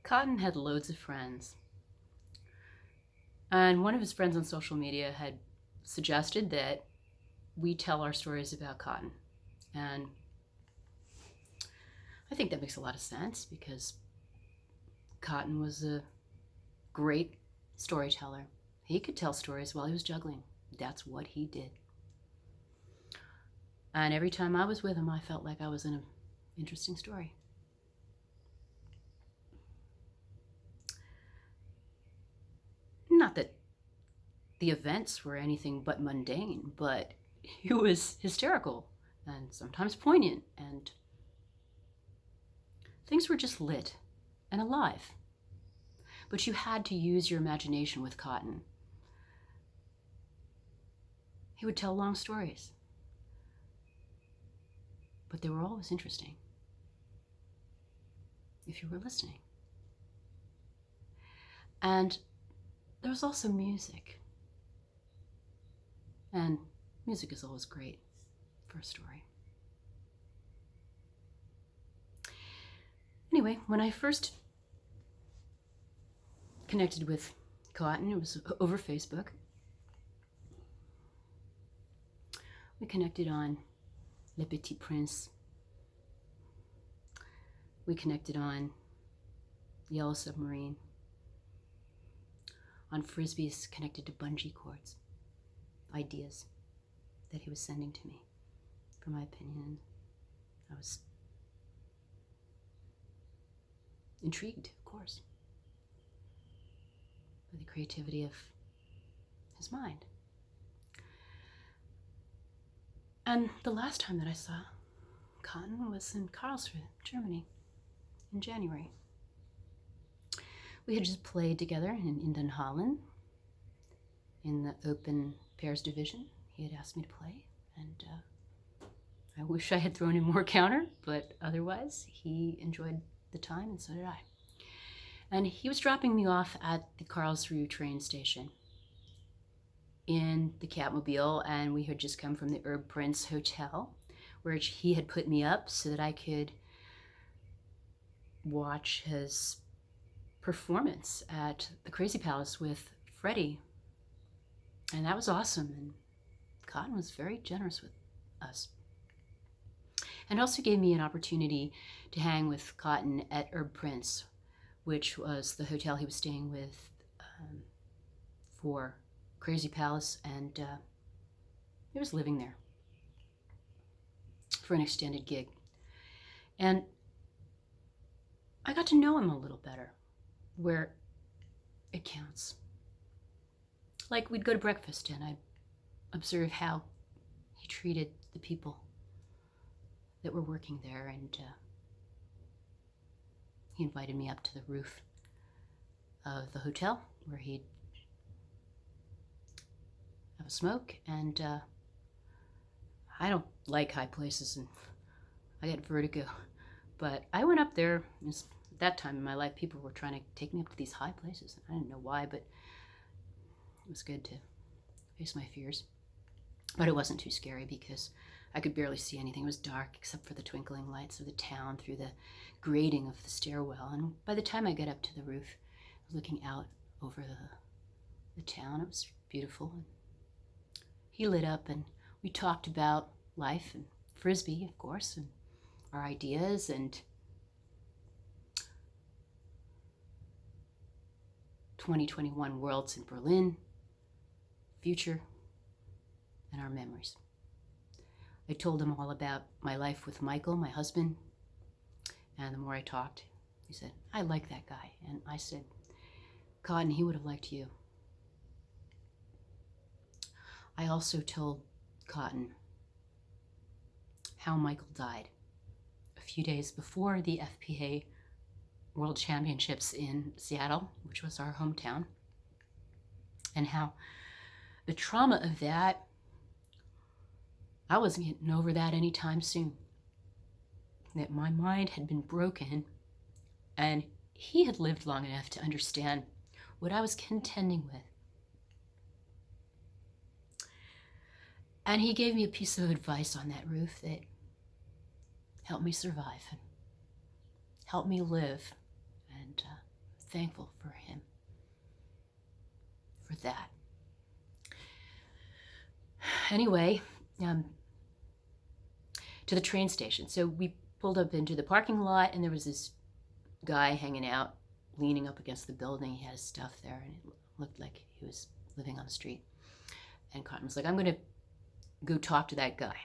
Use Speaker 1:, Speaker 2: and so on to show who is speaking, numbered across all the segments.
Speaker 1: Cotton had loads of friends, and one of his friends on social media had suggested that we tell our stories about Cotton. And I think that makes a lot of sense because Cotton was a great storyteller. He could tell stories while he was juggling. That's what he did. And every time I was with him, I felt like I was in an interesting story. Not that the events were anything but mundane, but he was hysterical and sometimes poignant, and things were just lit and alive. But you had to use your imagination with Cotton. He would tell long stories, but they were always interesting if you were listening. And there was also music. And music is always great for a story. Anyway, when I first connected with Cotton, it was over Facebook. We connected on Le Petit Prince. We connected on Yellow Submarine. On Frisbees connected to bungee cords. Ideas that he was sending to me for my opinion. I was intrigued, of course, by the creativity of his mind. And the last time that I saw Cotton was in Karlsruhe, Germany, in January. We had just played together in Den Hallen in the open pairs division. He had asked me to play, and I wish I had thrown in more counter, but otherwise he enjoyed the time, and so did I. And he was dropping me off at the Karlsruhe train station in the Catmobile, and we had just come from the Herb Prince Hotel, where he had put me up so that I could watch his performance at the Crazy Palace with Freddie. And that was awesome, and Cotton was very generous with us. And also gave me an opportunity to hang with Cotton at Herb Prince, which was the hotel he was staying with for Crazy Palace, and he was living there for an extended gig. And I got to know him a little better, where it counts. Like, we'd go to breakfast and I'd observe how he treated the people that were working there, and he invited me up to the roof of the hotel where he'd have a smoke, and I don't like high places and I get vertigo, but I went up there. At that time in my life, people were trying to take me up to these high places. I didn't know why, but it was good to face my fears. But it wasn't too scary because I could barely see anything. It was dark except for the twinkling lights of the town through the grating of the stairwell. And by the time I got up to the roof, I was looking out over the town. It was beautiful. And he lit up, and we talked about life and Frisbee, of course, and our ideas, and 2021 Worlds in Berlin, future, and our memories. I told him all about my life with Michael, my husband, and the more I talked, he said, I like that guy. And I said, Cotton, he would have liked you. I also told Cotton how Michael died a few days before the FPA World Championships in Seattle, which was our hometown, and how the trauma of that, I wasn't getting over that anytime soon. That my mind had been broken, and he had lived long enough to understand what I was contending with. And he gave me a piece of advice on that roof that helped me survive and helped me live. And thankful for him for that. Anyway, to the train station. So we pulled up into the parking lot, and there was this guy hanging out, leaning up against the building. He had his stuff there, and it looked like he was living on the street. And Cotton was like, I'm going to go talk to that guy.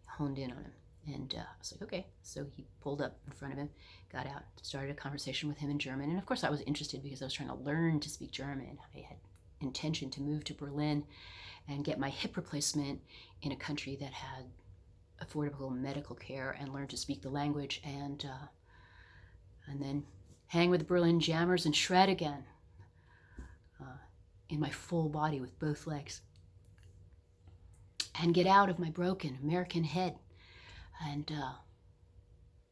Speaker 1: Honed in on him. And I was like, okay. So he pulled up in front of him, got out, started a conversation with him in German. And of course I was interested because I was trying to learn to speak German. I had intention to move to Berlin and get my hip replacement in a country that had affordable medical care and learn to speak the language, and then hang with the Berlin jammers and shred again in my full body with both legs, and get out of my broken American head and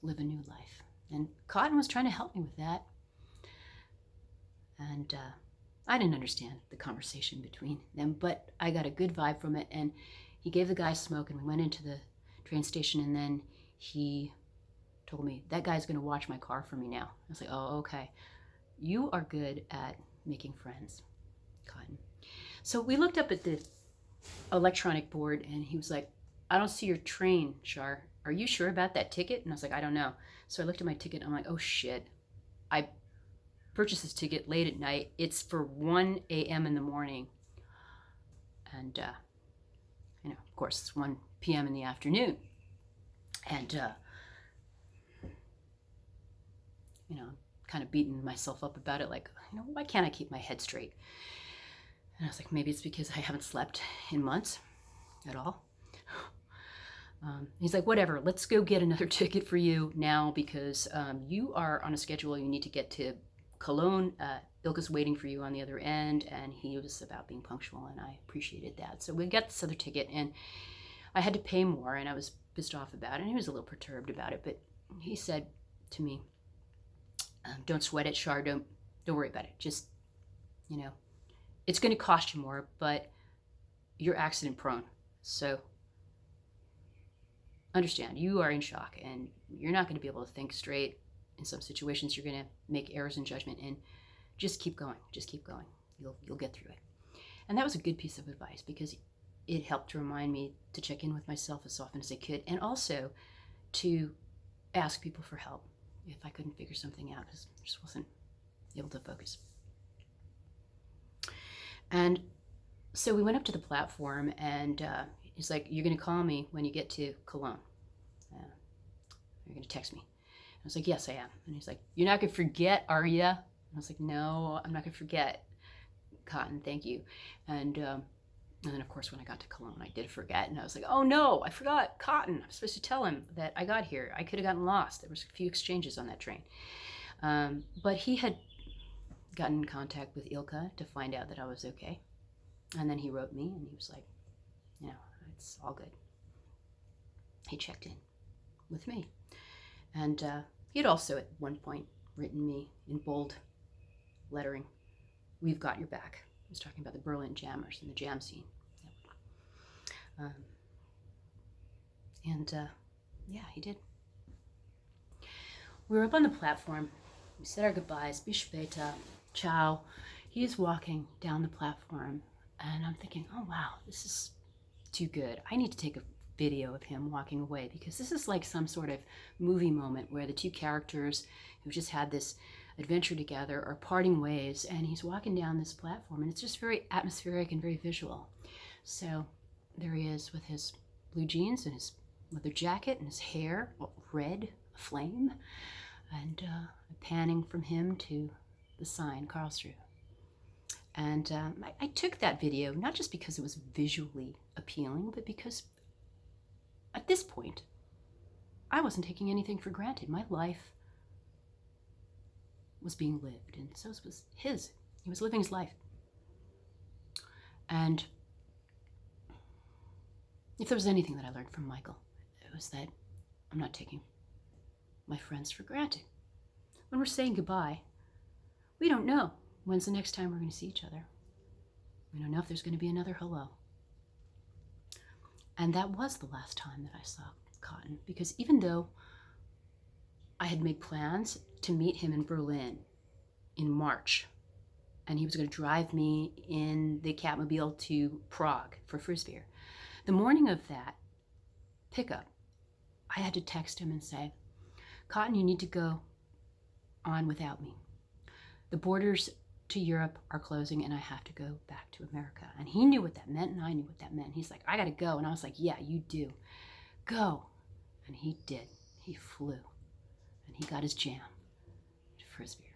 Speaker 1: live a new life. And Cotton was trying to help me with that. And I didn't understand the conversation between them, but I got a good vibe from it. And he gave the guy smoke, and we went into the train station, and then he told me, that guy's going to watch my car for me now. I was like, oh, okay. You are good at making friends, Cotton. So we looked up at the electronic board, and he was like, I don't see your train, Char. Are you sure about that ticket? And I was like, I don't know. So I looked at my ticket, and I'm like, oh shit. I purchased this ticket late at night. It's for 1 a.m. in the morning. And, of course, it's 1 p.m. in the afternoon. And, kind of beating myself up about it, like, why can't I keep my head straight? And I was like, maybe it's because I haven't slept in months at all. He's like, whatever, let's go get another ticket for you now, because you are on a schedule. You need to get to Cologne. Ilka's waiting for you on the other end. And he was about being punctual, and I appreciated that. So we got this other ticket, and I had to pay more, and I was pissed off about it. And he was a little perturbed about it, but he said to me, don't sweat it, Char. Don't worry about it. Just, it's going to cost you more, but you're accident prone. So understand, you are in shock, and you're not going to be able to think straight. In some situations, you're going to make errors in judgment, and just keep going. Just keep going. You'll get through it. And that was a good piece of advice, because it helped to remind me to check in with myself as often as I could, and also to ask people for help if I couldn't figure something out, because I just wasn't able to focus. And so we went up to the platform, and he's like, you're going to call me when you get to Cologne. You're going to text me. I was like, yes, I am. And he's like, you're not going to forget, are you? And I was like, no, I'm not going to forget, Cotton, thank you. And then, of course, when I got to Cologne, I did forget. And I was like, oh, no, I forgot Cotton. I'm supposed to tell him that I got here. I could have gotten lost. There was a few exchanges on that train. But he had gotten in contact with Ilka to find out that I was okay. And then he wrote me, and he was like, it's all good. He checked in with me. And he had also at one point written me in bold lettering, we've got your back. He was talking about the Berlin jammers and the jam scene. Yeah, he did. We were up on the platform. We said our goodbyes. Bis später. Ciao. He's walking down the platform, and I'm thinking, oh, wow, this is too good. I need to take a video of him walking away, because this is like some sort of movie moment where the two characters who just had this adventure together are parting ways, and he's walking down this platform, and it's just very atmospheric and very visual. So there he is with his blue jeans and his leather jacket and his hair red, flame, and panning from him to the sign, Karlsruhe. And I took that video not just because it was visually appealing, but because at this point, I wasn't taking anything for granted. My life was being lived, and so was his. He was living his life. And if there was anything that I learned from Michael, it was that I'm not taking my friends for granted. When we're saying goodbye, we don't know when's the next time we're going to see each other. We don't know if there's going to be another hello. And that was the last time that I saw Cotton, because even though I had made plans to meet him in Berlin in March. And he was going to drive me in the Catmobile to Prague for Frisbeer. The morning of that pickup, I had to text him and say, Cotton, you need to go on without me. The borders to Europe are closing and I have to go back to America. And he knew what that meant and I knew what that meant. He's like, I got to go. And I was like, yeah, you do. Go. And he did. He flew. And he got his jam at Frisbeer.